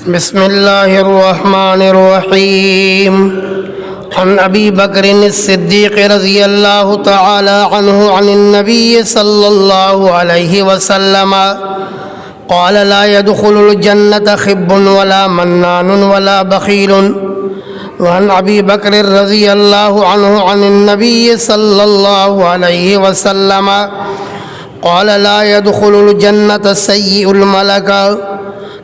بسم الله الرحمن الرحيم. عن أبي بكر الصديق رضي الله تعالى عنه عن النبي صلى الله عليه وسلم قال: لا يدخل الجنة خب ولا منان ولا بخيل. وعن أبي بكر رضي الله عنه عن النبي صلى الله عليه وسلم قال: لا يدخل الجنة سيء الملك.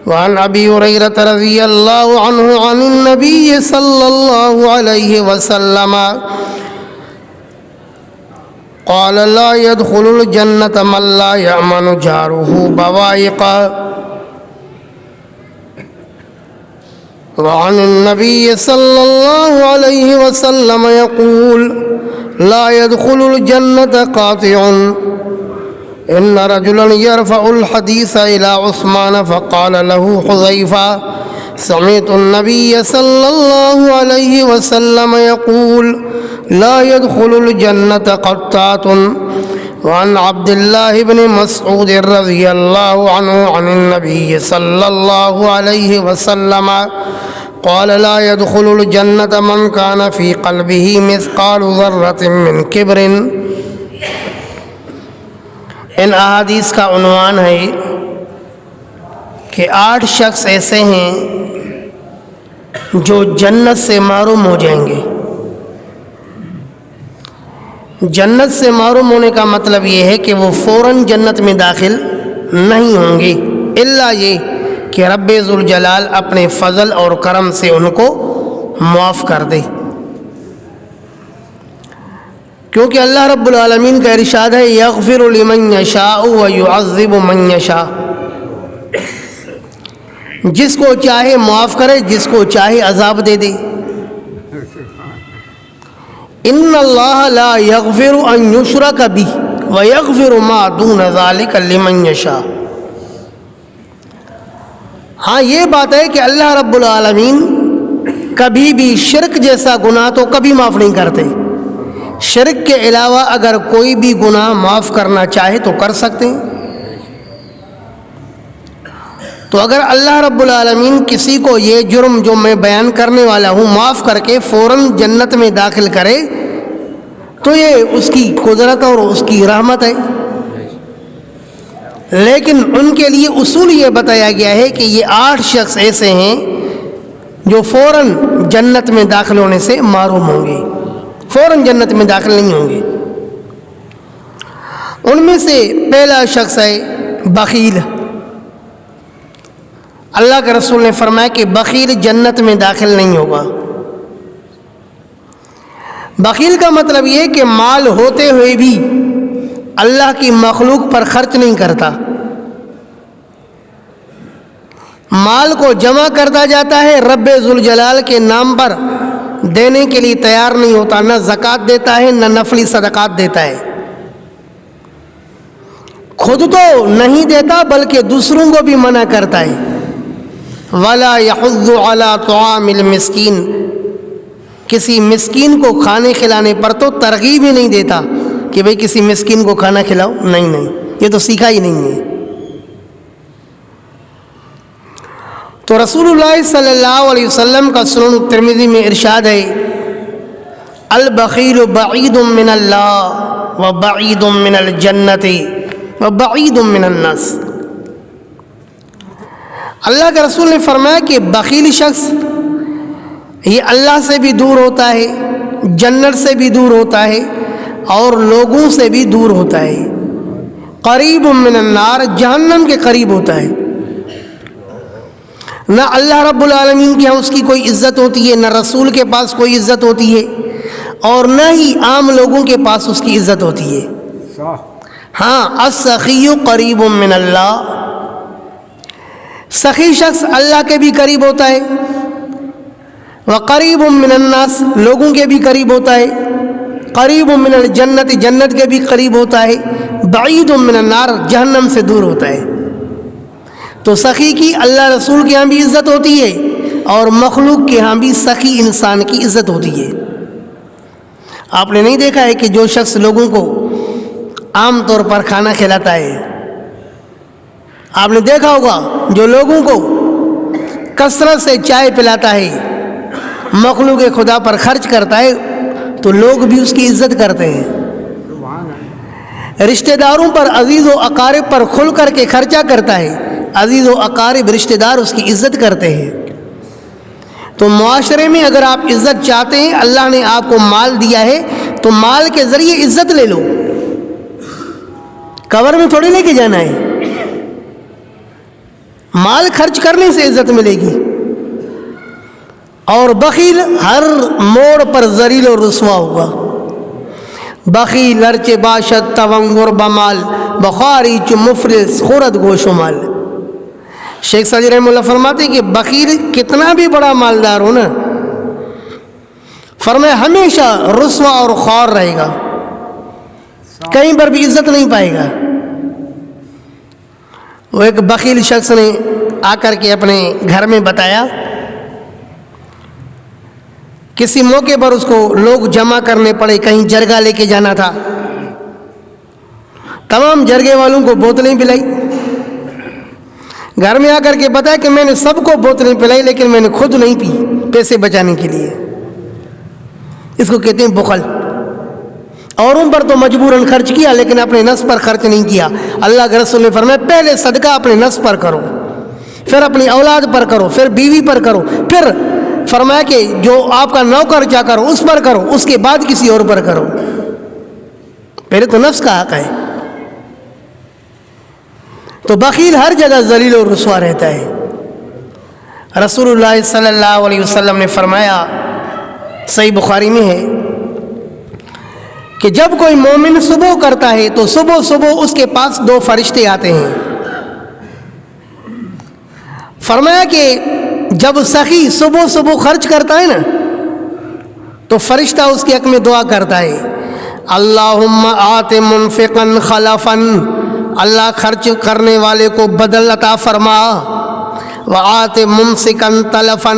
وعن أبي هريرة رضي الله عنه عن النبي صلى الله عليه وسلم قال: لا يدخل الجنة من لا يأمن جاره بوائقه. وعن النبي صلى الله عليه وسلم يقول: لا يدخل الجنة قاطع. إن رجلا يرفع الحديث إلى عثمان فقال له حذيفة: سمعت النبي صلى الله عليه وسلم يقول: لا يدخل الجنة قطات. وعن عبد الله بن مسعود رضي الله عنه عن النبي صلى الله عليه وسلم قال: لا يدخل الجنة من كان في قلبه مثقال ذرة من كبر. ان احادیث کا عنوان ہے کہ 8 شخص ایسے ہیں جو جنت سے محروم ہو جائیں گے. جنت سے محروم ہونے کا مطلب یہ ہے کہ وہ فوراً جنت میں داخل نہیں ہوں گے، الا یہ کہ رب ذوالجلال اپنے فضل اور کرم سے ان کو معاف کر دے. کیونکہ اللہ رب العالمین کا ارشاد ہے: یغفر لمن یشاء ویعذب من یشاء. جس کو چاہے معاف کرے، جس کو چاہے عذاب دے دے. ان اللہ لا یغفر ان یشرک بہ ویغفر ما دون ذلک لمن یشاء. ہاں، یہ بات ہے کہ اللہ رب العالمین کبھی بھی شرک جیسا گناہ تو کبھی معاف نہیں کرتے. شرک کے علاوہ اگر کوئی بھی گناہ معاف کرنا چاہے تو کر سکتے ہیں. تو اگر اللہ رب العالمین کسی کو یہ جرم جو میں بیان کرنے والا ہوں معاف کر کے فوراً جنت میں داخل کرے تو یہ اس کی قدرت اور اس کی رحمت ہے. لیکن ان کے لیے اصول یہ بتایا گیا ہے کہ یہ 8 شخص ایسے ہیں جو فوراً جنت میں داخل ہونے سے محروم ہوں گے، فوراً جنت میں داخل نہیں ہوں گے. ان میں سے پہلا شخص ہے بخیل. اللہ کے رسول نے فرمایا کہ بخیل جنت میں داخل نہیں ہوگا. بخیل کا مطلب یہ کہ مال ہوتے ہوئے بھی اللہ کی مخلوق پر خرچ نہیں کرتا. مال کو جمع کرتا جاتا ہے، رب ذوالجلال کے نام پر دینے کے لیے تیار نہیں ہوتا. نہ زکوٰۃ دیتا ہے، نہ نفلی صدقات دیتا ہے. خود تو نہیں دیتا بلکہ دوسروں کو بھی منع کرتا ہے. وَلَا يَحُضُّ عَلَىٰ طَعَامِ الْمِسْكِينِ. کسی مسکین کو کھانے کھلانے پر تو ترغیب ہی نہیں دیتا کہ بھئی کسی مسکین کو کھانا کھلاؤ. نہیں، یہ تو سیکھا ہی نہیں ہے. تو رسول اللہ صلی اللہ علیہ وسلم کا سنن ترمذی میں ارشاد ہے: البخیل بعید من اللہ وبعید من الجنت وبعید من الناس. اللہ کے رسول نے فرمایا کہ بخیل شخص یہ اللہ سے بھی دور ہوتا ہے، جنت سے بھی دور ہوتا ہے اور لوگوں سے بھی دور ہوتا ہے. قریب من النار، جہنم کے قریب ہوتا ہے. نہ اللہ رب العالمین کے ہاں اس کی کوئی عزت ہوتی ہے، نہ رسول کے پاس کوئی عزت ہوتی ہے، اور نہ ہی عام لوگوں کے پاس اس کی عزت ہوتی ہے. ہاں، السخی قریب من اللہ. سخی شخص اللہ کے بھی قریب ہوتا ہے، وقریب من الناس، لوگوں کے بھی قریب ہوتا ہے. قریب من الجنت، جنت کے بھی قریب ہوتا ہے. بعید من النار، جہنم سے دور ہوتا ہے. تو سخی کی اللہ رسول کے ہاں بھی عزت ہوتی ہے اور مخلوق کے ہاں بھی سخی انسان کی عزت ہوتی ہے. آپ نے نہیں دیکھا ہے کہ جو شخص لوگوں کو عام طور پر کھانا کھلاتا ہے، آپ نے دیکھا ہوگا جو لوگوں کو کثرت سے چائے پلاتا ہے، مخلوق خدا پر خرچ کرتا ہے تو لوگ بھی اس کی عزت کرتے ہیں۔ رشتہ داروں پر، عزیز و اقارب پر کھل کر کے خرچہ کرتا ہے، عزیز و اقارب رشتہ دار اس کی عزت کرتے ہیں۔ تو معاشرے میں اگر آپ عزت چاہتے ہیں، اللہ نے آپ کو مال دیا ہے تو مال کے ذریعے عزت لے لو، کور میں تھوڑی لے کے جانا ہے۔ مال خرچ کرنے سے عزت ملے گی۔ اور بخیل ہر موڑ پر ذلیل و رسوا ہوگا۔ بخیل ارچ باشد تونگر بمال، بخاری چ مفلس خورد گوش و مال۔ شیخ سعدی رحمہ اللہ فرماتے ہیں کہ بخیل کتنا بھی بڑا مالدار ہو نا، فرمایا ہمیشہ رسوا اور خوار رہے گا، کہیں پر بھی عزت نہیں پائے گا۔ وہ ایک بخیل شخص نے آ کر کے اپنے گھر میں بتایا، کسی موقع پر اس کو لوگ جمع کرنے پڑے، کہیں جرگہ لے کے جانا تھا، تمام جرگے والوں کو بوتلیں پلائی، گھر میں آ کر کے بتایا کہ میں نے سب کو بوتلیں پلائی لیکن میں نے خود نہیں پی، پیسے بچانے کے لیے۔ اس کو کہتے ہیں بخل۔ اوروں پر تو مجبوراً خرچ کیا لیکن اپنے نفس پر خرچ نہیں کیا۔ اللہ کے رسول نے فرمایا پہلے صدقہ اپنے نفس پر کرو، پھر اپنی اولاد پر کرو، پھر بیوی پر کرو، پھر فرمایا کہ جو آپ کا نوکر چاکر اس پر کرو، اس کے بعد کسی اور پر کرو۔ پہلے تو نفس کا حق ہے۔ تو بخیل ہر جگہ ذلیل و رسوا رہتا ہے۔ رسول اللہ صلی اللہ علیہ وسلم نے فرمایا، صحیح بخاری میں ہے کہ جب کوئی مومن صبح کرتا ہے تو صبح صبح اس کے پاس 2 فرشتے آتے ہیں۔ فرمایا کہ جب سخی صبح صبح خرچ کرتا ہے نا تو فرشتہ اس کے حق میں دعا کرتا ہے، اللہم آت منفقا خلفا، اللہ خرچ کرنے والے کو بدل عطا فرما، وآت ممسکا تلفا،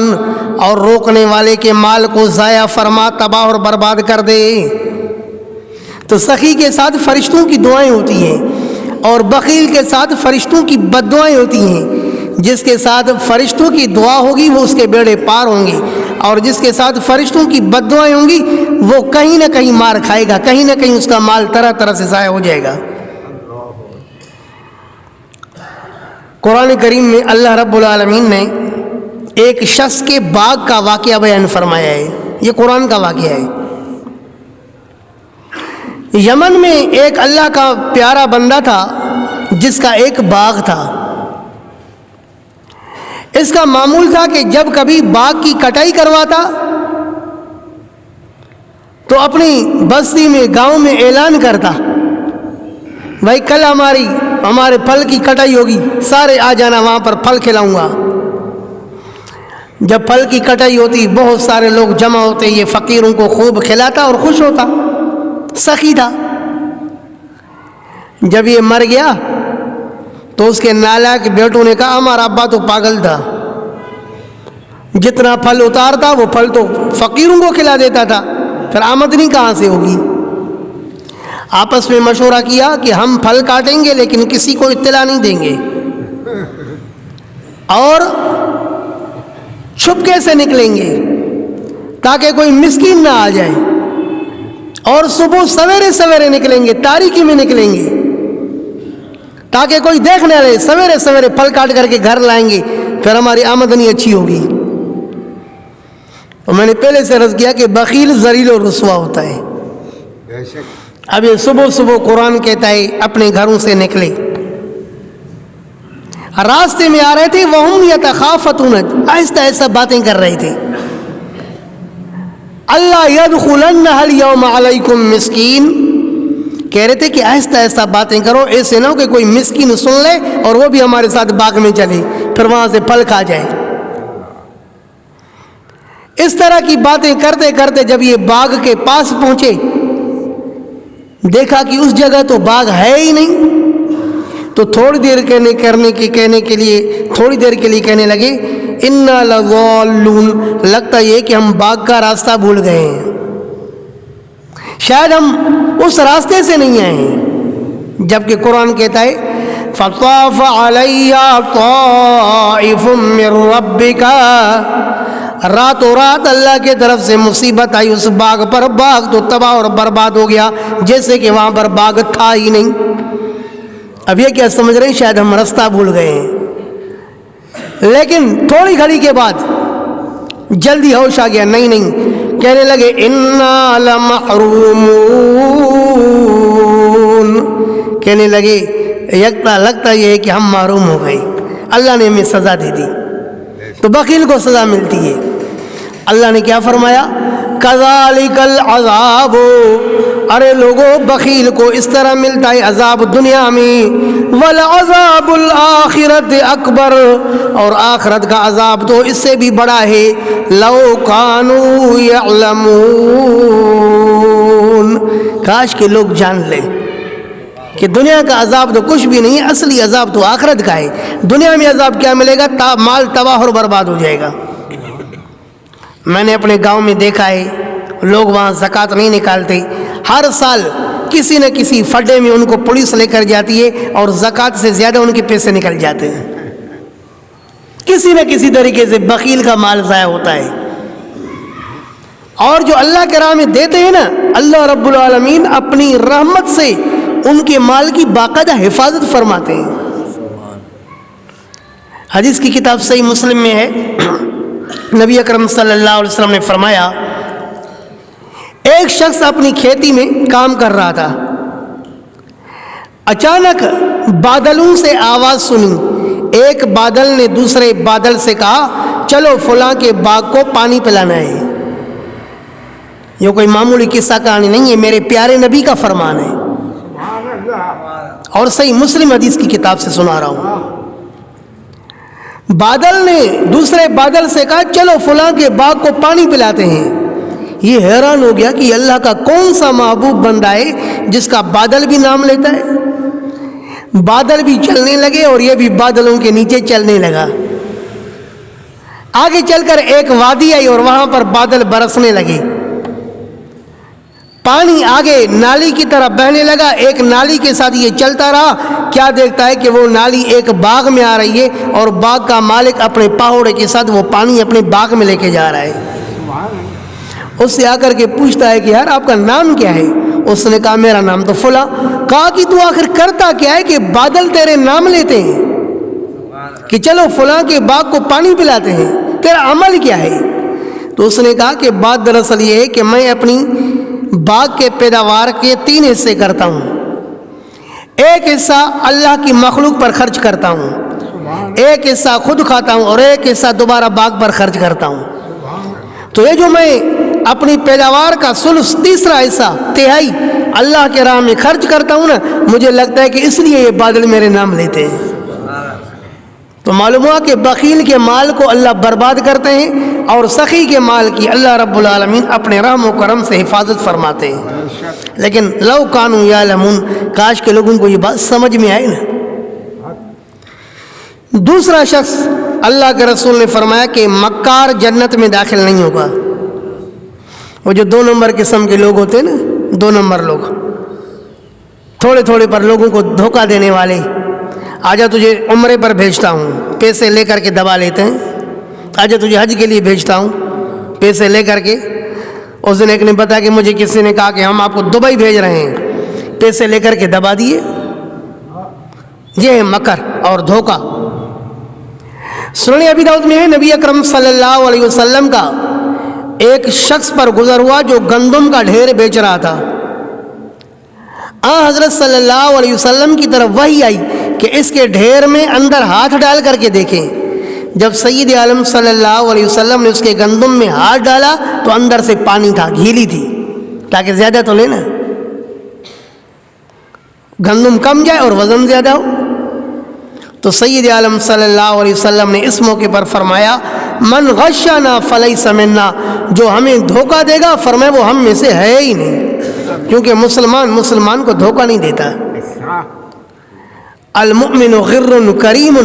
اور روکنے والے کے مال کو ضائع فرما، تباہ اور برباد کر دے۔ تو سخی کے ساتھ فرشتوں کی دعائیں ہوتی ہیں اور بخیل کے ساتھ فرشتوں کی بد دعائیں ہوتی ہیں۔ جس کے ساتھ فرشتوں کی دعا ہوگی وہ اس کے بیڑے پار ہوں گے، اور جس کے ساتھ فرشتوں کی بد دعائیں ہوں گی وہ کہیں نہ کہیں مار کھائے گا، کہیں نہ کہیں اس کا مال طرح طرح سے ضائع ہو جائے گا۔ قرآن کریم میں اللہ رب العالمین نے ایک شخص کے باغ کا واقعہ بیان فرمایا ہے، یہ قرآن کا واقعہ ہے۔ یمن میں ایک اللہ کا پیارا بندہ تھا جس کا ایک باغ تھا۔ اس کا معمول تھا کہ جب کبھی باغ کی کٹائی کرواتا تو اپنی بستی میں، گاؤں میں اعلان کرتا، بھائی کل ہمارے پھل کی کٹائی ہوگی، سارے آ جانا، وہاں پر پھل کھلاؤں گا۔ جب پھل کی کٹائی ہوتی بہت سارے لوگ جمع ہوتے، یہ فقیروں کو خوب کھلاتا اور خوش ہوتا، سخی تھا۔ جب یہ مر گیا تو اس کے نالائق بیٹوں نے کہا ہمارا ابا تو پاگل تھا، جتنا پھل اتارتا وہ پھل تو فقیروں کو کھلا دیتا تھا، پھر آمدنی کہاں سے ہوگی؟ آپس میں مشورہ کیا کہ ہم پھل کاٹیں گے لیکن کسی کو اطلاع نہیں دیں گے، اور چھپکے سے نکلیں گے تاکہ کوئی مسکین نہ آ جائے، اور صبح سویرے سویرے نکلیں گے، تاریکی میں نکلیں گے تاکہ کوئی دیکھ نہ رہے، سویرے سویرے پھل کاٹ کر کے گھر لائیں گے، پھر ہماری آمدنی اچھی ہوگی۔ اور میں نے پہلے سے عرض کیا کہ بخیل ذلیل و رسوا ہوتا ہے۔ اب یہ صبح صبح قرآن کہتا ہے اپنے گھروں سے نکلے، راستے میں آ رہے تھے، وَهُمْ يَتَخَافَتُونَ، آہستہ آہستہ باتیں کر رہے تھے، اللہ يَدْخُلَنَّهَا الْيَوْمَ عَلَيْكُمْ مِسْكِينٌ، کہہ رہے تھے کہ آہستہ آہستہ باتیں کرو، ایسے نہ ہو کہ کوئی مسکین سن لے اور وہ بھی ہمارے ساتھ باغ میں چلے، پھر وہاں سے پھل کھا جائے۔ اس طرح کی باتیں کرتے کرتے جب یہ باغ کے پاس پہنچے، دیکھا کہ اس جگہ تو باغ ہے ہی نہیں، تو تھوڑی دیر کہنے کے لیے کہنے لگے اِنَّا لَضَالُّونَ، لگتا یہ کہ ہم باغ کا راستہ بھول گئے ہیں، شاید ہم اس راستے سے نہیں آئے ہیں، جبکہ قرآن کہتا ہے فطاف علی طائف من ربک، راتوں رات اللہ کی طرف سے مصیبت آئی اس باغ پر، باغ تو تباہ اور برباد ہو گیا جیسے کہ وہاں پر باغ تھا ہی نہیں۔ اب یہ کیا سمجھ رہے ہیں؟ شاید ہم رستہ بھول گئے ہیں، لیکن تھوڑی گھڑی کے بعد جلدی ہوش آ گیا، نہیں، کہنے لگے انا لمحرومون، کہنے لگے لگتا یہ ہے کہ ہم محروم ہو گئے، اللہ نے ہمیں سزا دے دی۔ تو بخیل کو سزا ملتی ہے۔ اللہ نے کیا فرمایا؟ کذالک العذاب، ارے لوگوں بخیل کو اس طرح ملتا ہے عذاب دنیا میں، والعذاب الآخرت اکبر، اور آخرت کا عذاب تو اس سے بھی بڑا ہے، لو کانوا یعلمون، کاش کہ لوگ جان لیں کہ دنیا کا عذاب تو کچھ بھی نہیں ہے، اصلی عذاب تو آخرت کا ہے۔ دنیا میں عذاب کیا ملے گا؟ مال تباہ اور برباد ہو جائے گا۔ میں نے اپنے گاؤں میں دیکھا ہے، لوگ وہاں زکوٰۃ نہیں نکالتے، ہر سال کسی نہ کسی فڈے میں ان کو پولیس لے کر جاتی ہے اور زکوٰۃ سے زیادہ ان کے پیسے نکل جاتے ہیں۔ کسی نہ کسی طریقے سے بخیل کا مال ضائع ہوتا ہے۔ اور جو اللہ کے راہ میں دیتے ہیں نا، اللہ رب العالمین اپنی رحمت سے ان کے مال کی باقاعدہ حفاظت فرماتے ہیں۔ حدیث کی کتاب صحیح مسلم میں ہے، نبی اکرم صلی اللہ علیہ وسلم نے فرمایا، ایک شخص اپنی کھیتی میں کام کر رہا تھا، اچانک بادلوں سے آواز سنی، ایک بادل نے دوسرے بادل سے کہا چلو فلاں کے باغ کو پانی پلانا ہے۔ یہ کوئی معمولی قصہ کہانی نہیں ہے، میرے پیارے نبی کا فرمان ہے، اور صحیح مسلم حدیث کی کتاب سے سنا رہا ہوں۔ بادل نے دوسرے بادل سے کہا چلو فلاں کے باغ کو پانی پلاتے ہیں۔ یہ حیران ہو گیا کہ یہ اللہ کا کون سا محبوب بندہ ہے جس کا بادل بھی نام لیتا ہے۔ بادل بھی چلنے لگے اور یہ بھی بادلوں کے نیچے چلنے لگا۔ آگے چل کر ایک وادی آئی اور وہاں پر بادل برسنے لگے، پانی آگے نالی کی طرح بہنے لگا، ایک نالی کے ساتھ یہ چلتا رہا، کیا دیکھتا ہے کہ وہ نالی ایک باغ میں آ رہی ہے اور باغ کا مالک اپنے پاہوڑے کے ساتھ وہ پانی اپنے باغ میں لے کے جا رہا ہے۔ اس سے آ کر کے پوچھتا ہے کہ یار آپ کا نام کیا ہے؟ اس نے کہا میرا نام تو فلاں۔ کہا کہ تو آخر کرتا کیا ہے کہ بادل تیرے نام لیتے ہیں کہ چلو فلاں کے باغ کو پانی پلاتے ہیں، تیرا عمل کیا ہے؟ تو اس نے کہا کہ بات دراصل یہ ہے کہ میں اپنی باغ کے پیداوار کے 3 حصے کرتا ہوں، ایک حصہ اللہ کی مخلوق پر خرچ کرتا ہوں، ایک حصہ خود کھاتا ہوں اور ایک حصہ دوبارہ باغ پر خرچ کرتا ہوں۔ تو یہ جو میں اپنی پیداوار کا ثلث، تیسرا حصہ، تہائی اللہ کے راہ میں خرچ کرتا ہوں نا، مجھے لگتا ہے کہ اس لیے یہ بادل میرے نام لیتے ہیں۔ تو معلوم ہوا کہ بخیل کے مال کو اللہ برباد کرتے ہیں اور سخی کے مال کی اللہ رب العالمین اپنے رحم و کرم سے حفاظت فرماتے ہیں۔ لیکن لو کانوا یعلمون، کاش کے لوگوں کو یہ بات سمجھ میں آئے نا۔ دوسرا شخص، اللہ کے رسول نے فرمایا کہ مکار جنت میں داخل نہیں ہوگا۔ وہ جو 2 نمبر قسم کے لوگ ہوتے ہیں نا، 2 نمبر لوگ، تھوڑے تھوڑے پر لوگوں کو دھوکہ دینے والے، آجا تجھے عمرے پر بھیجتا ہوں، پیسے لے کر کے دبا لیتے ہیں، آجا تجھے حج کے لیے بھیجتا ہوں، پیسے لے کر کے۔ اس دن ایک نے بتایا کہ مجھے کسی نے کہا کہ ہم آپ کو دبئی بھیج رہے ہیں، پیسے لے کر کے دبا دیے۔ یہ ہے مکر اور دھوکہ۔ سنن ابی داؤد میں ہے، نبی اکرم صلی اللہ علیہ وسلم کا ایک شخص پر گزر ہوا جو گندم کا ڈھیر بیچ رہا تھا۔ حضرت صلی اللہ علیہ وسلم کی طرف وحی آئی کہ اس کے ڈھیر میں اندر ہاتھ ڈال کر کے دیکھیں۔ جب سید عالم صلی اللہ علیہ وسلم نے اس کے گندم میں ہاتھ ڈالا تو اندر سے پانی تھا، گھیلی تھی، تاکہ زیادہ تو لینا، گندم کم جائے اور وزن زیادہ ہو۔ تو سید عالم صلی اللہ علیہ وسلم نے اس موقع پر فرمایا من غشنا فلیس منا، جو ہمیں دھوکہ دے گا فرمایا وہ ہم میں سے ہے ہی نہیں، کیونکہ مسلمان کو دھوکہ نہیں دیتا۔ المؤمن غر کریم،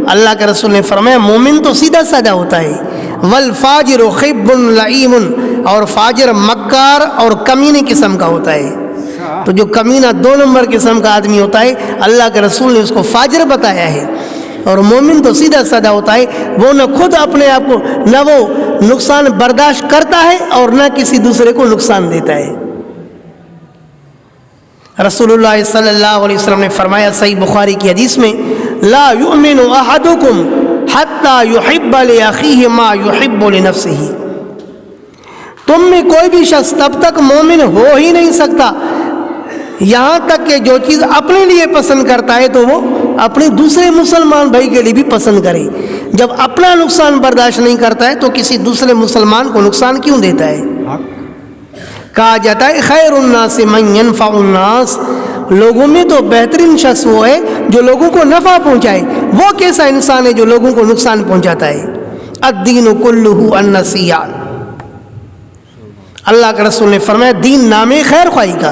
اللہ کے رسول نے فرمایا مومن تو سیدھا سادہ ہوتا ہے، والفاجر خب لعیم، اور فاجر مکار اور کمینے قسم کا ہوتا ہے۔ تو جو کمینہ 2 نمبر قسم کا آدمی ہوتا ہے اللہ کے رسول نے اس کو فاجر بتایا ہے. اور مومن تو سیدھا سادہ ہوتا ہے, وہ نہ خود اپنے آپ کو نہ وہ نقصان برداشت کرتا ہے اور نہ کسی دوسرے کو نقصان دیتا ہے. رسول اللہ صلی اللہ علیہ وسلم نے فرمایا صحیح بخاری کی حدیث میں, لا یؤمن احدکم حتی یحب لاخیہ ما یحب لنفسہ, تم میں کوئی بھی شخص تب تک مومن ہو ہی نہیں سکتا یہاں تک کہ جو چیز اپنے لیے پسند کرتا ہے تو وہ اپنے دوسرے مسلمان بھائی کے لیے بھی پسند کرے. جب اپنا نقصان برداشت نہیں کرتا ہے تو کسی دوسرے مسلمان کو نقصان کیوں دیتا ہے؟ کہا جاتا ہے خیر الناس من ينفع الناس, لوگوں میں تو بہترین شخص وہ ہے جو لوگوں کو نفع پہنچائے. وہ کیسا انسان ہے جو لوگوں کو نقصان پہنچاتا ہے؟ الدین کلہ النصیحہ. اللہ کے رسول نے فرمایا دین نام خیر خواہی کا.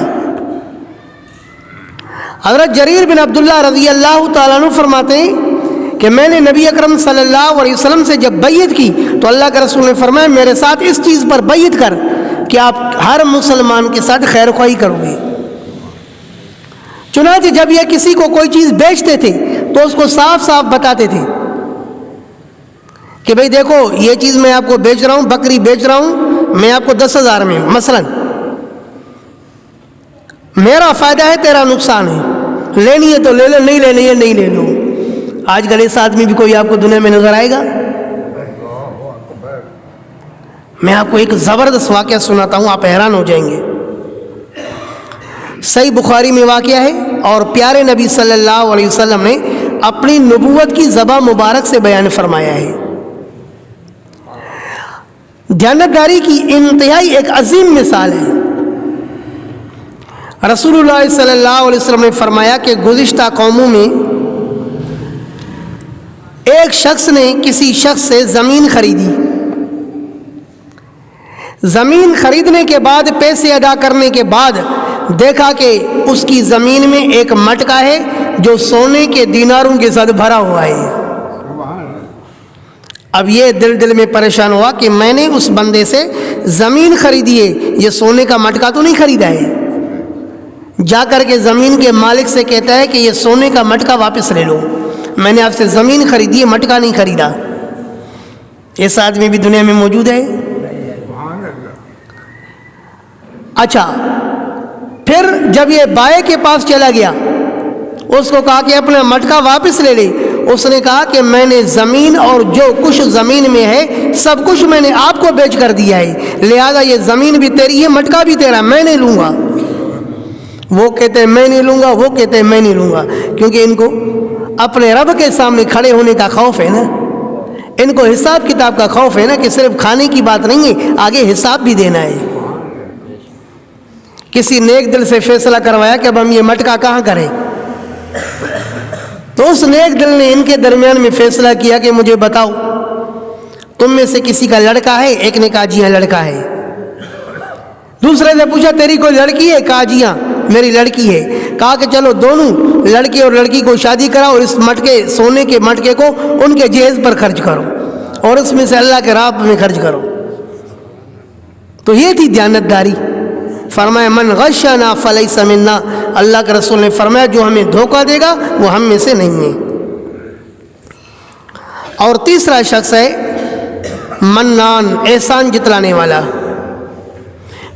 حضرت جریر بن عبداللہ رضی اللہ تعالیٰ عنہ فرماتے ہیں کہ میں نے نبی اکرم صلی اللہ علیہ وسلم سے جب بیعت کی تو اللہ کے رسول نے فرمایا میرے ساتھ اس چیز پر بیعت کر کہ آپ ہر مسلمان کے ساتھ خیر خواہی کرو گے. چنانچہ جب یہ کسی کو کوئی چیز بیچتے تھے تو اس کو صاف صاف بتاتے تھے کہ بھئی دیکھو یہ چیز میں آپ کو بیچ رہا ہوں, بکری بیچ رہا ہوں میں آپ کو 10,000 میں, مثلا میرا فائدہ ہے تیرا نقصان ہے, لینی ہے تو لے لو, نہیں لینی ہے نہیں لے لو. آج کل اس آدمی بھی کوئی آپ کو دنیا میں نظر آئے گا؟ میں آپ کو ایک زبردست واقعہ سناتا ہوں, آپ حیران ہو جائیں گے. صحیح بخاری میں واقعہ ہے اور پیارے نبی صلی اللہ علیہ وسلم نے اپنی نبوت کی زبان مبارک سے بیان فرمایا ہے. دیانتداری کی انتہائی ایک عظیم مثال ہے. رسول اللہ صلی اللہ علیہ وسلم نے فرمایا کہ گزشتہ قوموں میں ایک شخص نے کسی شخص سے زمین خریدی. زمین خریدنے کے بعد پیسے ادا کرنے کے بعد دیکھا کہ اس کی زمین میں ایک مٹکا ہے جو سونے کے دیناروں کے ساتھ بھرا ہوا ہے. اب یہ دل میں پریشان ہوا کہ میں نے اس بندے سے زمین خریدی ہے, یہ سونے کا مٹکا تو نہیں خریدا ہے. جا کر کے زمین کے مالک سے کہتا ہے کہ یہ سونے کا مٹکا واپس لے لو, میں نے آپ سے زمین خریدی ہے, مٹکا نہیں خریدا. ایسا آدمی بھی دنیا میں موجود ہے؟ اچھا, پھر جب یہ بائے کے پاس چلا گیا اس کو کہا کہ اپنا مٹکا واپس لے لے. اس نے کہا کہ میں نے زمین اور جو کچھ زمین میں ہے سب کچھ میں نے آپ کو بیچ کر دیا ہے, لہذا یہ زمین بھی تیری ہے, مٹکا بھی تیرا, میں نہیں لوں گا. وہ کہتے ہیں میں نہیں لوں گا, وہ کہتے ہیں میں نہیں لوں گا, کیونکہ ان کو اپنے رب کے سامنے کھڑے ہونے کا خوف ہے نا, ان کو حساب کتاب کا خوف ہے نا, کہ صرف کھانے کی بات نہیں ہے, آگے حساب بھی دینا ہے. کسی نیک دل سے فیصلہ کروایا کہ اب ہم یہ مٹکا کہاں کریں, تو اس نیک دل نے ان کے درمیان میں فیصلہ کیا کہ مجھے بتاؤ تم میں سے کسی کا لڑکا ہے؟ ایک نے کہا جی ہاں لڑکا ہے. دوسرے نے پوچھا تیری کوئی لڑکی ہے؟ کہا جی ہاں میری لڑکی ہے. کہا کہ چلو دونوں لڑکے اور لڑکی کو شادی کراؤ اور اس مٹکے سونے کے مٹکے کو ان کے جہیز پر خرچ کرو اور اس میں سے اللہ کے راہ میں خرچ کرو. تو یہ تھی دیانتداری. فرمایا من غشنا فلیس منا, اللہ کے رسول نے فرمایا جو ہمیں دھوکہ دے گا وہ ہم میں سے نہیں ہے. اور تیسرا شخص ہے منان, احسان جتلانے والا.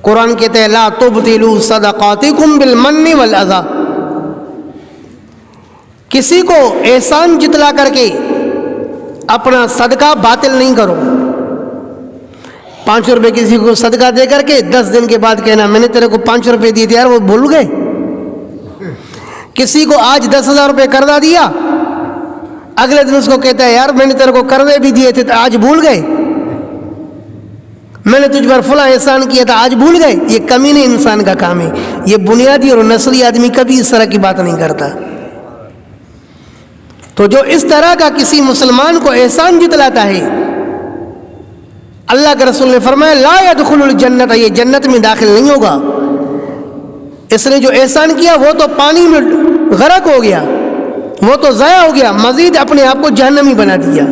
قرآن کہتے ہیں لا تبطلوا صدقاتکم بالمن والاذی, کسی کو احسان جتلا کر کے اپنا صدقہ باطل نہیں کرو. 5 روپے کسی کو صدقہ دے کر کے 10 دن کے بعد کہنا میں نے تیرے کو 5 روپے دیے تھے یار, وہ بھول گئے. کسی کو آج 10,000 روپے قرضہ دیا, اگلے دن اس کو کہتا ہے یار میں نے تیرے کو قرضے بھی دیے تھے آج بھول گئے, میں نے تجھ پر فلاں احسان کیا تھا آج بھول گئے. یہ کمینے انسان کا کام ہے. یہ بنیادی اور نسلی آدمی کبھی اس طرح کی بات نہیں کرتا. تو جو اس طرح کا کسی مسلمان کو احسان جتلاتا ہے, اللہ کے رسول نے فرمایا لا يدخل الجنت, یہ جنت میں داخل نہیں ہوگا. اس نے جو احسان کیا وہ تو پانی میں غرق ہو گیا, وہ تو ضائع ہو گیا, مزید اپنے آپ کو جہنمی بنا دیا.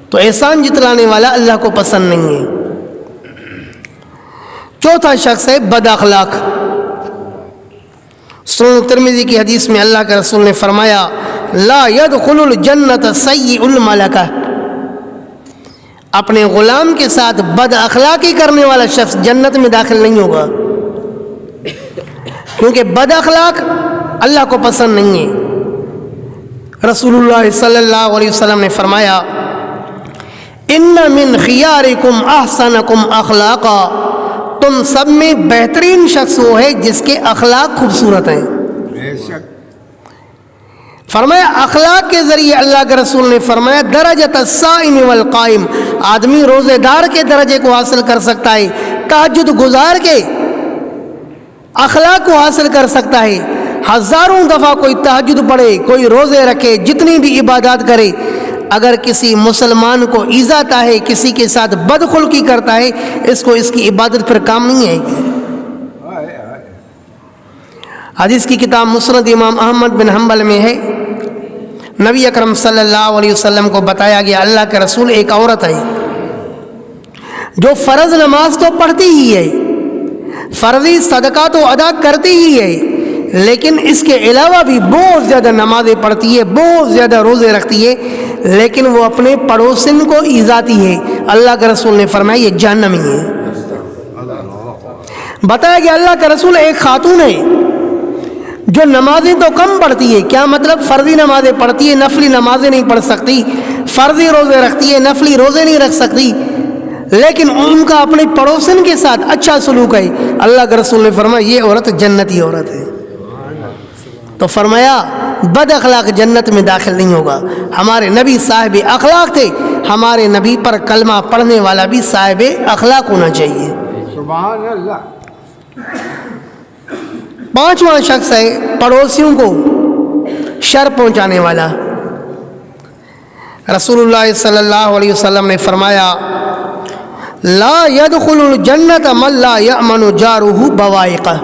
تو احسان جتلانے والا اللہ کو پسند نہیں ہے. چوتھا شخص ہے بد اخلاق. سنن ترمذی کی حدیث میں اللہ کے رسول نے فرمایا لا يدخل الجنت سیء الملکہ، اپنے غلام کے ساتھ بد اخلاقی کرنے والا شخص جنت میں داخل نہیں ہوگا، کیونکہ بد اخلاق اللہ کو پسند نہیں ہے۔ رسول اللہ صلی اللہ علیہ وسلم نے فرمایا ان من خیارکم احسنکم اخلاقا، تم سب میں بہترین شخص وہ ہے جس کے اخلاق خوبصورت ہیں۔ فرمایا اخلاق کے ذریعے اللہ کے رسول نے فرمایا درجۃ الصائم والقائم، آدمی روزے دار کے درجے کو حاصل کر سکتا ہے، تہجد گزار کے اخلاق کو حاصل کر سکتا ہے۔ ہزاروں دفعہ کوئی تہجد پڑھے، کوئی روزے رکھے، جتنی بھی عبادات کرے، اگر کسی مسلمان کو ایذاتا ہے، کسی کے ساتھ بدخلقی کرتا ہے، اس کو اس کی عبادت پھر کام نہیں آئے گی۔ حدیث کی کتاب مسند امام احمد بن حنبل میں ہے، نبی اکرم صلی اللہ علیہ وسلم کو بتایا گیا اللہ کے رسول ایک عورت ہے جو فرض نماز تو پڑھتی ہی ہے، فرضی صدقہ تو ادا کرتی ہی ہے، لیکن اس کے علاوہ بھی بہت زیادہ نمازیں پڑھتی ہے، بہت زیادہ روزے رکھتی ہے، لیکن وہ اپنے پڑوسن کو ایذاتی ہے۔ اللہ کے رسول نے فرمایا یہ جہنمی ہے۔ بتایا گیا اللہ کے رسول ایک خاتون ہے جو نمازیں تو کم پڑھتی ہے، کیا مطلب فرضی نمازیں پڑھتی ہے، نفلی نمازیں نہیں پڑھ سکتی، فرضی روزے رکھتی ہے، نفلی روزے نہیں رکھ سکتی، لیکن ان کا اپنے پڑوسن کے ساتھ اچھا سلوک ہے۔ اللہ کے رسول نے فرمایا یہ عورت جنتی عورت ہے۔ تو فرمایا بد اخلاق جنت میں داخل نہیں ہوگا۔ ہمارے نبی صاحب اخلاق تھے، ہمارے نبی پر کلمہ پڑھنے والا بھی صاحب اخلاق ہونا چاہیے۔ سبحان اللہ۔ پانچواں شخص ہے پڑوسیوں کو شر پہنچانے والا۔ رسول اللہ صلی اللہ علیہ وسلم نے فرمایا لا يدخل الجنت من لا یأمن جارہ بوائقہ،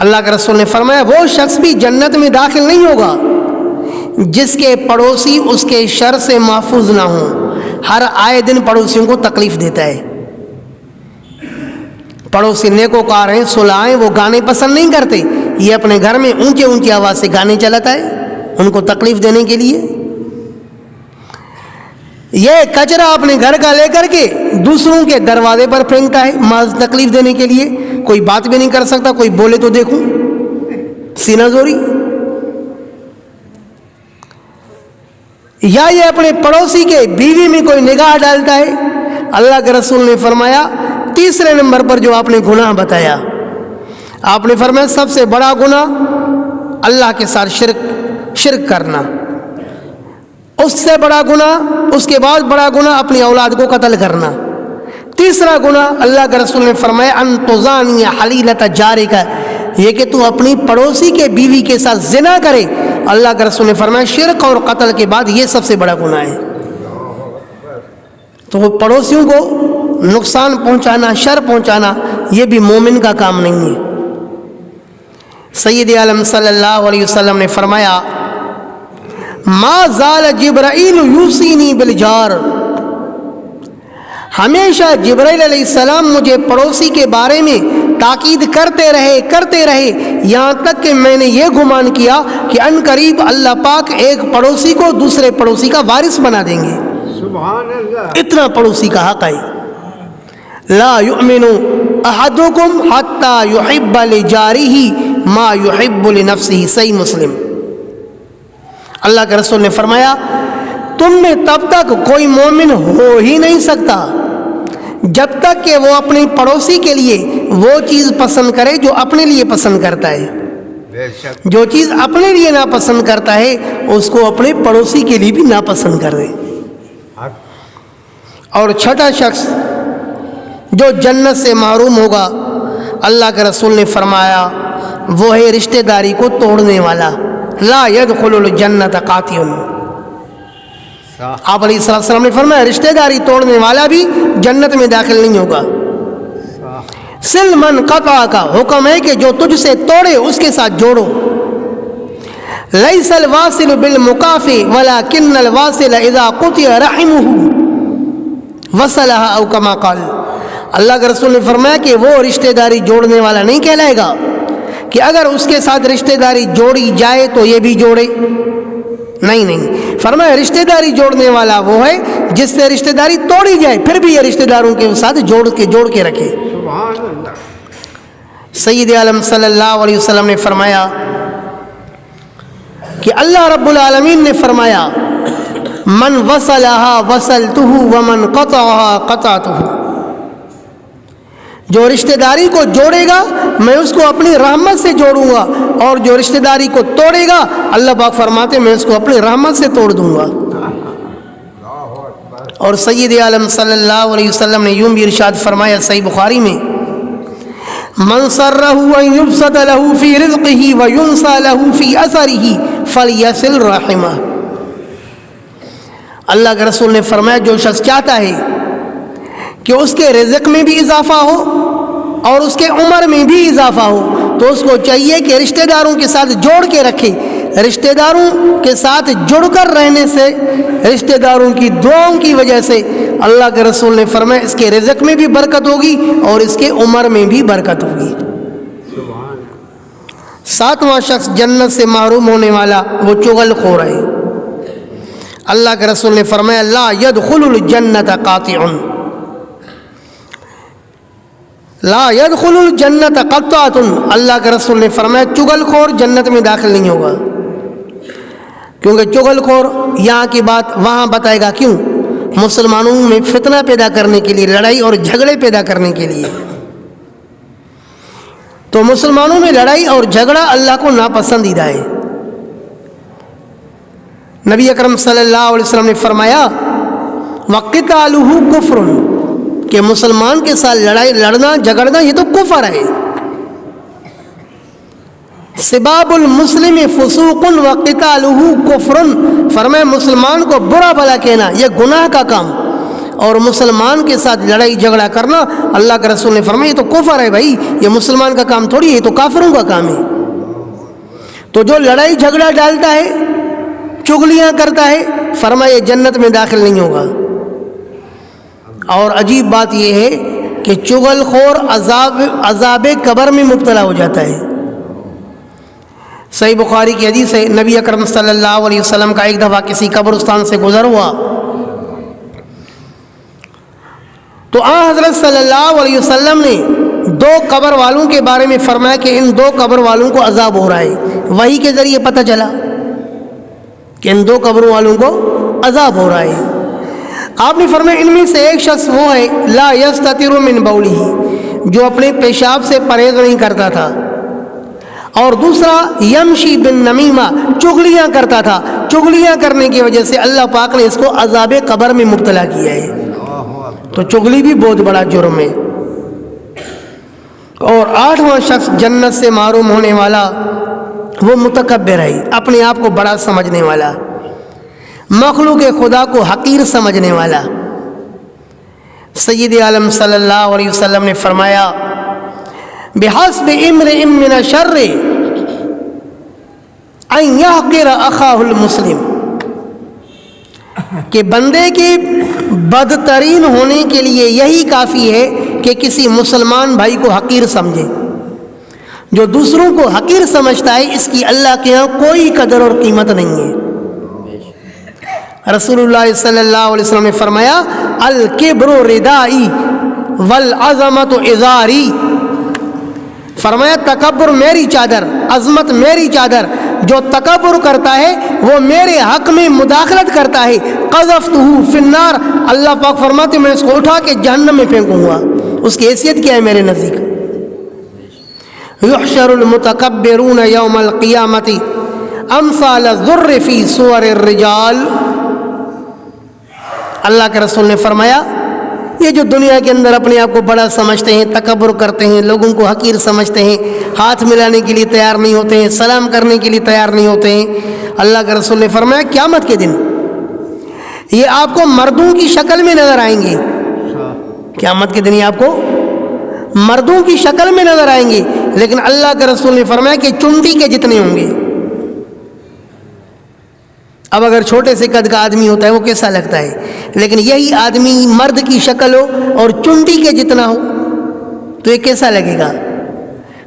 اللہ کے رسول نے فرمایا وہ شخص بھی جنت میں داخل نہیں ہوگا جس کے پڑوسی اس کے شر سے محفوظ نہ ہوں۔ ہر آئے دن پڑوسیوں کو تکلیف دیتا ہے، پڑوسی نیکوکار ہیں، صلح ہیں، وہ گانے پسند نہیں کرتے، یہ اپنے گھر میں اونچے اونچی آواز سے گانے چلاتا ہے ان کو تکلیف دینے کے لیے۔ یہ کچرا اپنے گھر کا لے کر کے دوسروں کے دروازے پر پھینکتا ہے محض تکلیف دینے کے لیے، کوئی بات بھی نہیں کر سکتا، کوئی بولے تو دیکھوں، سینہ زوری۔ یا یہ اپنے پڑوسی کے بیوی میں کوئی نگاہ ڈالتا ہے۔ اللہ کے رسول نے فرمایا تیسرے نمبر پر جو آپ نے گناہ بتایا، آپ نے فرمایا سب سے بڑا گناہ اللہ کے ساتھ شرک کرنا، اس سے بڑا گناہ، اس کے بعد بڑا گناہ اپنی اولاد کو قتل کرنا، تیسرا گناہ اللہ کے رسول نے فرمایا ان تزانی حلیلۃ جارک، یہ کہ تو اپنی پڑوسی کے بیوی کے ساتھ زنا کرے۔ اللہ کے رسول نے فرمایا شرک اور قتل کے بعد یہ سب سے بڑا گناہ ہے۔ تو وہ پڑوسیوں کو نقصان پہنچانا، شر پہنچانا، یہ بھی مومن کا کام نہیں ہے۔ سید عالم صلی اللہ علیہ وسلم نے فرمایا ما زال جبرائیل یوصینی بالجار، ہمیشہ جبرائیل علیہ السلام مجھے پڑوسی کے بارے میں تاکید کرتے رہے یہاں تک کہ میں نے یہ گمان کیا کہ ان قریب اللہ پاک ایک پڑوسی کو دوسرے پڑوسی کا وارث بنا دیں گے۔ سبحان اللہ۔ اتنا پڑوسی کا حق ہے۔ لا یؤمن احدکم حتی یحب لجارہ ما یحب لنفسہ، صحیح مسلم۔ اللہ کے رسول نے فرمایا تم میں تب تک کوئی مومن ہو ہی نہیں سکتا جب تک کہ وہ اپنے پڑوسی کے لیے وہ چیز پسند کرے جو اپنے لیے پسند کرتا ہے، بے شک۔ جو چیز اپنے لیے ناپسند کرتا ہے اس کو اپنے پڑوسی کے لیے بھی ناپسند کر دے۔ اور چھٹا شخص جو جنت سے محروم ہوگا، اللہ کے رسول نے فرمایا وہ ہے رشتہ داری کو توڑنے والا۔ لا يدخل الجنت قاطع، آپ علیہ السلام نے فرمایا رشتہ داری توڑنے والا بھی جنت میں داخل نہیں ہوگا۔ سل من قطع کا حکم ہے کہ جو تجھ سے توڑے اس کے ساتھ جوڑو۔ لیس الواصل بالمکافئ ولکن الواصل اذا قطع رحمہ وصلها او کما قال، اللہ کے رسول نے فرمایا کہ وہ رشتہ داری جوڑنے والا نہیں کہلائے گا کہ اگر اس کے ساتھ رشتہ داری جوڑی جائے تو یہ بھی جوڑے، نہیں، فرمایا رشتہ داری جوڑنے والا وہ ہے جس سے رشتہ داری توڑی جائے پھر بھی یہ رشتہ داروں کے ساتھ جوڑ کے رکھے۔ سبحان اللہ۔ سید عالم صلی اللہ علیہ وسلم نے فرمایا کہ اللہ رب العالمین نے فرمایا من وصلها وصلتہ ومن قطعها قطعتہ، جو رشتہ داری کو جوڑے گا میں اس کو اپنی رحمت سے جوڑوں گا، اور جو رشتہ داری کو توڑے گا اللہ پاک فرماتے میں اس کو اپنی رحمت سے توڑ دوں گا۔ اور سید عالم صلی اللہ علیہ وسلم نے یوں بھی ارشاد فرمایا صحیح بخاری میں، من سرہ ان یبسط لہ فی رزقہ وینسى لہ فی اثرہ فلیصل رحمہ۔ اللہ کے رسول نے فرمایا جو شخص چاہتا ہے کہ اس کے رزق میں بھی اضافہ ہو اور اس کے عمر میں بھی اضافہ ہو تو اس کو چاہیے کہ رشتہ داروں کے ساتھ جوڑ کے رکھے۔ رشتہ داروں کے ساتھ جڑ کر رہنے سے، رشتہ داروں کی دعاؤں کی وجہ سے اللہ کے رسول نے فرمایا اس کے رزق میں بھی برکت ہوگی اور اس کے عمر میں بھی برکت ہوگی۔ ساتواں شخص جنت سے محروم ہونے والا وہ چغل خور ہے۔ اللہ کے رسول نے فرمایا لا يدخل الجنت قاطع، لا يدخل الجنت قطعۃ، اللہ کے رسول نے فرمایا چغل خور جنت میں داخل نہیں ہوگا، کیونکہ چغل خور یہاں کی بات وہاں بتائے گا کیوں، مسلمانوں میں فتنہ پیدا کرنے کے لیے، لڑائی اور جھگڑے پیدا کرنے کے لیے۔ تو مسلمانوں میں لڑائی اور جھگڑا اللہ کو ناپسندیدہ ہے۔ نبی اکرم صلی اللہ علیہ وسلم نے فرمایا وَقِتَالُهُ كُفْرٌ، کہ مسلمان کے ساتھ لڑنا جھگڑنا یہ تو کفر ہے۔ سباب المسلم فسوق وقتالہ کفر، فرمایا مسلمان کو برا بھلا کہنا یہ گناہ کا کام، اور مسلمان کے ساتھ لڑائی جھگڑا کرنا اللہ کے رسول نے فرمایا یہ تو کفر ہے بھائی، یہ مسلمان کا کام تھوڑی ہے، یہ تو کافروں کا کام ہے۔ تو جو لڑائی جھگڑا ڈالتا ہے، چغلیاں کرتا ہے، فرمایا جنت میں داخل نہیں ہوگا۔ اور عجیب بات یہ ہے کہ چغل خور عذاب قبر میں مبتلا ہو جاتا ہے۔ صحیح بخاری کی حدیث ہے، نبی اکرم صلی اللہ علیہ وسلم کا ایک دفعہ کسی قبرستان سے گزر ہوا تو حضرت صلی اللہ علیہ وسلم نے دو قبر والوں کے بارے میں فرمایا کہ ان دو قبر والوں کو عذاب ہو رہا ہے۔ وحی کے ذریعے پتہ چلا کہ ان دو قبروں والوں کو عذاب ہو رہا ہے۔ آپ نے فرمایا ان میں سے ایک شخص وہ ہے لا یستتر من بولہ، جو اپنے پیشاب سے پرہیز نہیں کرتا تھا، اور دوسرا یمشی بالنمیمہ، چغلیاں کرتا تھا، چغلیاں کرنے کی وجہ سے اللہ پاک نے اس کو عذاب قبر میں مبتلا کیا ہے۔ تو چغلی بھی بہت بڑا جرم ہے۔ اور آٹھواں شخص جنت سے محروم ہونے والا وہ متکبر ہے، اپنے آپ کو بڑا سمجھنے والا، مخلوق خدا کو حقیر سمجھنے والا۔ سید عالم صلی اللہ علیہ وسلم نے فرمایا بحسب امرئ من الشر ان يحقر اخاه المسلم، کہ بندے کے بدترین ہونے کے لیے یہی کافی ہے کہ کسی مسلمان بھائی کو حقیر سمجھے۔ جو دوسروں کو حقیر سمجھتا ہے اس کی اللہ کے ہاں کوئی قدر اور قیمت نہیں ہے۔ رسول اللہ صلی اللہ علیہ وسلم نے فرمایا الکبر ردائی والعظمت ازاری، فرمایا تکبر میری چادر، عظمت میری چادر، جو تکبر کرتا ہے وہ میرے حق میں مداخلت کرتا ہے قذفتہ فی النار، اللہ پاک فرماتے میں اس کو اٹھا کے جہنم میں پھینکوں گا۔ اس کی حیثیت کیا ہے میرے نزدیک؟ یحشر المتکبرون یوم القیامت امثال الذر فی صور الرجال، اللہ کے رسول نے فرمایا یہ جو دنیا کے اندر اپنے آپ کو بڑا سمجھتے ہیں، تکبر کرتے ہیں، لوگوں کو حقیر سمجھتے ہیں، ہاتھ ملانے کے لیے تیار نہیں ہوتے ہیں، سلام کرنے کے لیے تیار نہیں ہوتے ہیں، اللہ کے رسول نے فرمایا قیامت کے دن یہ آپ کو مردوں کی شکل میں نظر آئیں گے، قیامت کے دن یہ آپ کو مردوں کی شکل میں نظر آئیں گے، لیکن اللہ کے رسول نے فرمایا کہ چنٹی کے جتنے ہوں گے۔ اب اگر چھوٹے سے قد کا آدمی ہوتا ہے وہ کیسا لگتا ہے، لیکن یہی آدمی مرد کی شکل ہو اور چنٹی کے جتنا ہو تو یہ کیسا لگے گا؟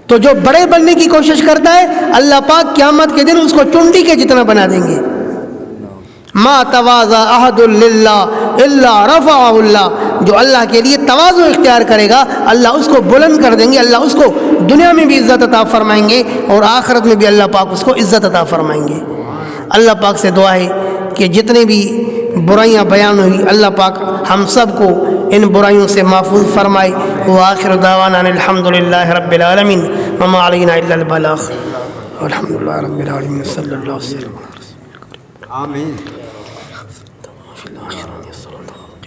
تو جو بڑے بننے کی کوشش کرتا ہے اللہ پاک قیامت کے دن اس کو چونٹی کے جتنا بنا دیں گے. ما تواضع احد للہ الا رفعہ اللہ. جو اللہ کے لیے تواضع اختیار کرے گا اللہ اس کو بلند کر دیں گے. اللہ اس کو دنیا میں بھی عزت عطا فرمائیں گے اور آخرت میں بھی اللہ پاک اس کو عزت عطا فرمائیں گے. اللہ پاک سے دعا ہے کہ جتنے بھی برائیاں بیان ہوئی اللہ پاک ہم سب کو ان برائیوں سے محفوظ فرمائے. وآخر دعوانا ان الحمدللہ رب العالمین وما علینا الا البلاغ والحمدللہ رب العالمین صلی اللہ علیہ وسلم. آمین. فی الآخرہ